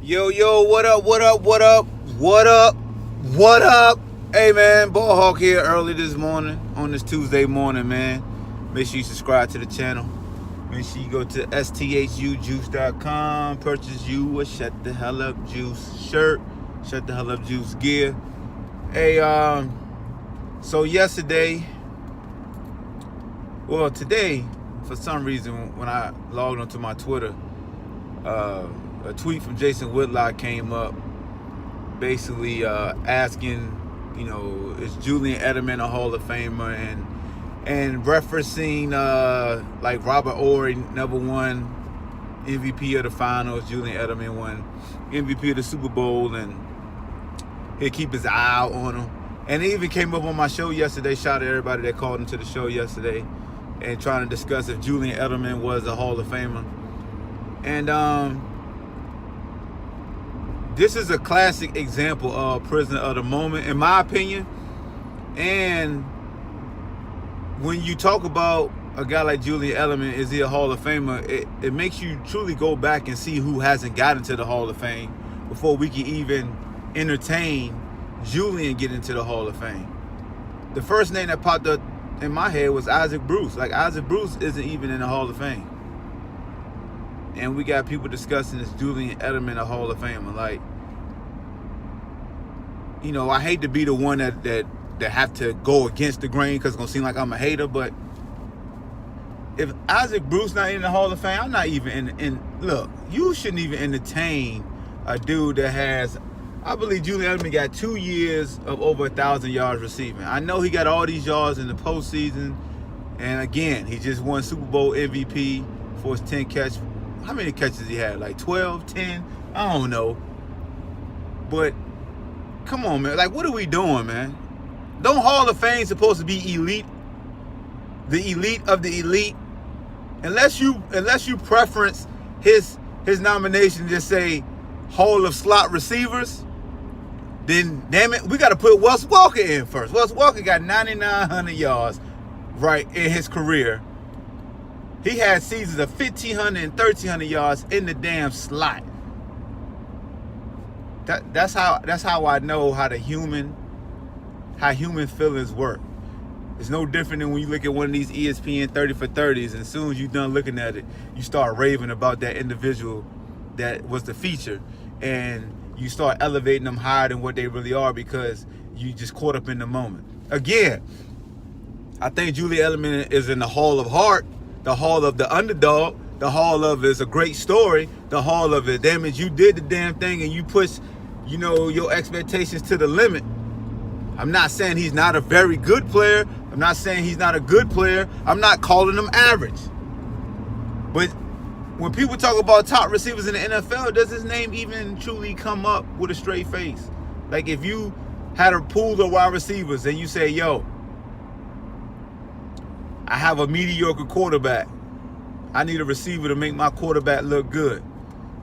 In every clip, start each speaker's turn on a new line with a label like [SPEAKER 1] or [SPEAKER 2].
[SPEAKER 1] Yo, what up, what up, what up, what up, what up? Hey, man, Ball Hawk here early this morning, on this Tuesday morning, man. Make sure you subscribe to the channel. Make sure you go to sthujuice.com, purchase you a Shut the Hell Up Juice shirt, Shut the Hell Up Juice gear. Hey, so today, for some reason, when I logged onto my Twitter, a tweet from Jason Whitlock came up basically asking, is Julian Edelman a Hall of Famer, and referencing like Robert Horry never won MVP of the finals. Julian Edelman won MVP of the Super Bowl, and he'll keep his eye out on him. And it even came up on my show yesterday. Shout out to everybody that called into the show yesterday and trying to discuss if Julian Edelman was a Hall of Famer. And this is a classic example of prisoner of the moment, in my opinion. And when you talk about a guy like Julian Edelman, is he a Hall of Famer? It makes you truly go back and see who hasn't gotten to the Hall of Fame before we can even entertain Julian getting into the Hall of Fame. The first name that popped up in my head was Isaac Bruce. Like, Isaac Bruce isn't even in the Hall of Fame. And we got people discussing this Julian Edelman a Hall of Famer. Like, I hate to be the one that have to go against the grain because it's going to seem like I'm a hater, but if Isaac Bruce not in the Hall of Fame, I'm not even in. Look, you shouldn't even entertain a dude that has, I believe Julian Edelman got 2 years of over 1,000 yards receiving. I know he got all these yards in the postseason, and again, he just won Super Bowl MVP for his 10 catch. How many catches he had? Like 12, 10? I don't know. But come on, man. Like, what are we doing, man? Don't Hall of Fame supposed to be elite? The elite of the elite? Unless you preference his nomination, just say Hall of Slot Receivers, then damn it, we got to put Wes Walker in first. Wes Walker got 9,900 yards right in his career. He had seasons of 1,500 and 1,300 yards in the damn slot. That's how I know how human feelings work. It's no different than when you look at one of these ESPN 30 for 30s, and as soon as you're done looking at it, you start raving about that individual that was the feature, and you start elevating them higher than what they really are because you just caught up in the moment. Again, I think Julian Edelman is in the Hall of Heart, the Hall of the Underdog, the Hall of it's a great story, the Hall of it, damn it, you did the damn thing and you pushed, your expectations to the limit. I'm not saying he's not a very good player. I'm not saying he's not a good player. I'm not calling him average. But when people talk about top receivers in the NFL, does his name even truly come up with a straight face? Like, if you had a pool of wide receivers and you say, yo, I have a mediocre quarterback. I need a receiver to make my quarterback look good.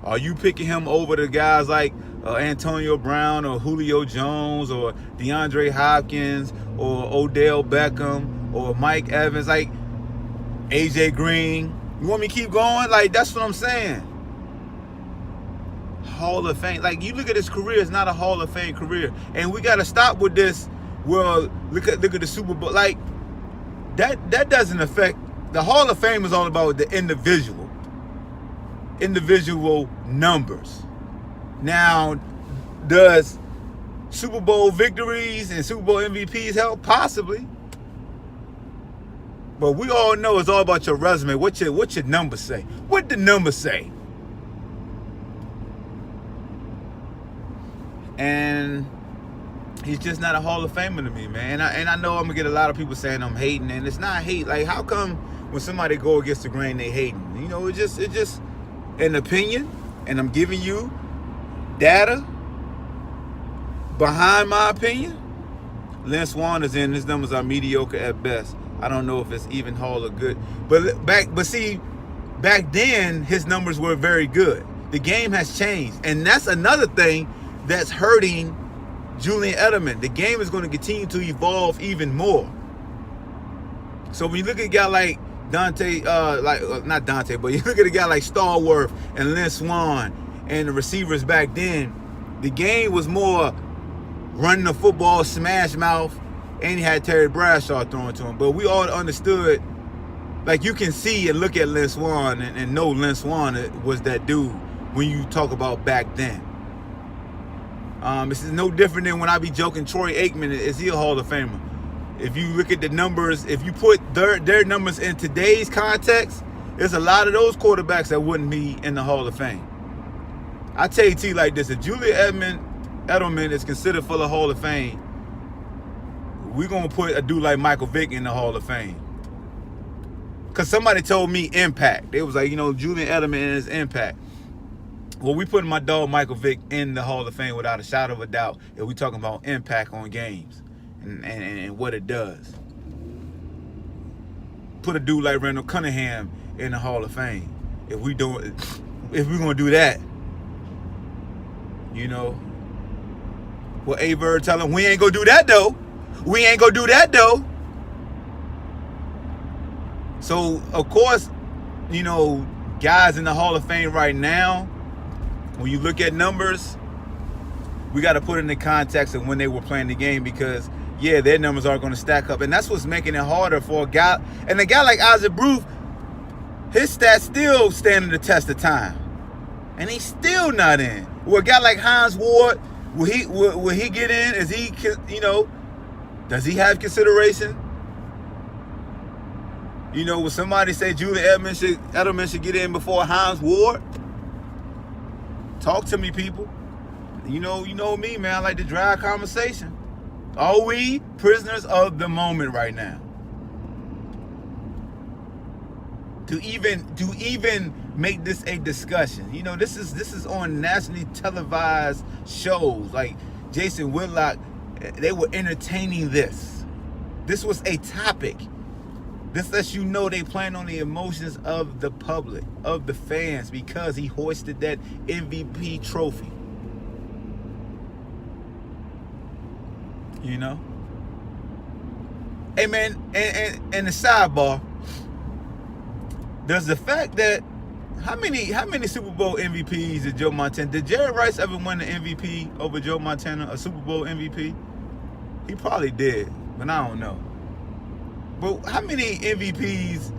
[SPEAKER 1] Are you picking him over the guys like Antonio Brown or Julio Jones or DeAndre Hopkins or Odell Beckham or Mike Evans, like AJ Green? You want me to keep going? Like, that's what I'm saying. Hall of Fame. Like, you look at his career, it's not a Hall of Fame career. And we got to stop with this, well, look at the Super Bowl. Like, that doesn't affect. The Hall of Fame is all about the individual numbers. Now, does Super Bowl victories and Super Bowl MVPs help? Possibly. But we all know it's all about your resume. What your numbers say? What the numbers say? And he's just not a Hall of Famer to me, man. And I know I'm gonna get a lot of people saying I'm hating, and it's not hate. Like, how come when somebody go against the grain they hating? It's just an opinion, and I'm giving you data behind my opinion. Lynn Swann is in. His numbers are mediocre at best. I don't know if it's even Hall or good. But back then his numbers were very good. The game has changed, and that's another thing that's hurting Julian Edelman. The game is going to continue to evolve even more. So when you look at a guy like Dante, not Dante, but you look at a guy like Starworth and Lynn Swann and the receivers back then, the game was more running the football, smash mouth, and he had Terry Bradshaw throwing to him. But we all understood, like you can see and look at Lynn Swann and know Lynn Swann was that dude when you talk about back then. This is no different than when I be joking Troy Aikman, is he a Hall of Famer? If you look at the numbers, if you put their numbers in today's context, there's a lot of those quarterbacks that wouldn't be in the Hall of Fame. I tell you T like this, if Julian Edelman is considered for the Hall of Fame, we're going to put a dude like Michael Vick in the Hall of Fame. Because somebody told me impact. They was like, Julian Edelman and his impact. Well, we putting my dog Michael Vick in the Hall of Fame without a shadow of a doubt if we talking about impact on games and what it does. Put a dude like Randall Cunningham in the Hall of Fame if we're gonna do that. Well, Aver tell him we ain't gonna do that though. We ain't gonna do that though. So of course, guys in the Hall of Fame right now, when you look at numbers, we got to put it in the context of when they were playing the game because, yeah, their numbers are going to stack up. And that's what's making it harder for a guy. And a guy like Isaac Bruce, his stats still standing the test of time. And he's still not in. Well, a guy like Hines Ward, will he get in? Is he, does he have consideration? Will somebody say Julian Edelman should get in before Hines Ward? Talk to me, people. You know me, man. I like to drive conversation. Are we prisoners of the moment right now? To even make this a discussion. This is on nationally televised shows like Jason Whitlock. They were entertaining this. This was a topic. This lets you know they playing on the emotions of the public, of the fans, because he hoisted that MVP trophy. Hey man, and the sidebar, does the fact that how many Super Bowl MVPs did Joe Montana? Did Jerry Rice ever win the MVP over Joe Montana, a Super Bowl MVP? He probably did, but I don't know. But how many MVPs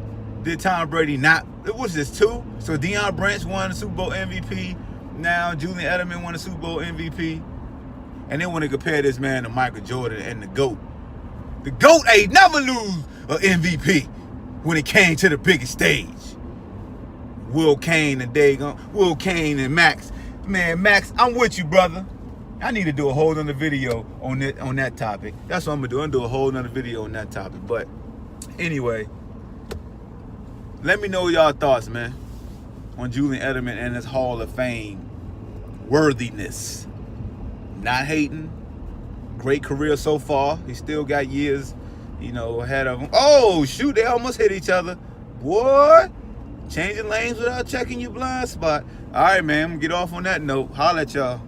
[SPEAKER 1] did Tom Brady not? It was just 2. So Deion Branch won the Super Bowl MVP. Now Julian Edelman won the Super Bowl MVP. And they want to compare this man to Michael Jordan and the GOAT. The GOAT ain't never lose an MVP when it came to the biggest stage. Will Kane and Max. Man, Max, I'm with you, brother. I need to do a whole nother video on that topic. That's what I'm going to do. I'm going to do a whole nother video on that topic. But anyway, let me know y'all thoughts, man, on Julian Edelman and his Hall of Fame worthiness. Not hating. Great career so far. He still got years, ahead of him. Oh, shoot, they almost hit each other. Boy, changing lanes without checking your blind spot. All right, man, I'm going to get off on that note. Holla at y'all.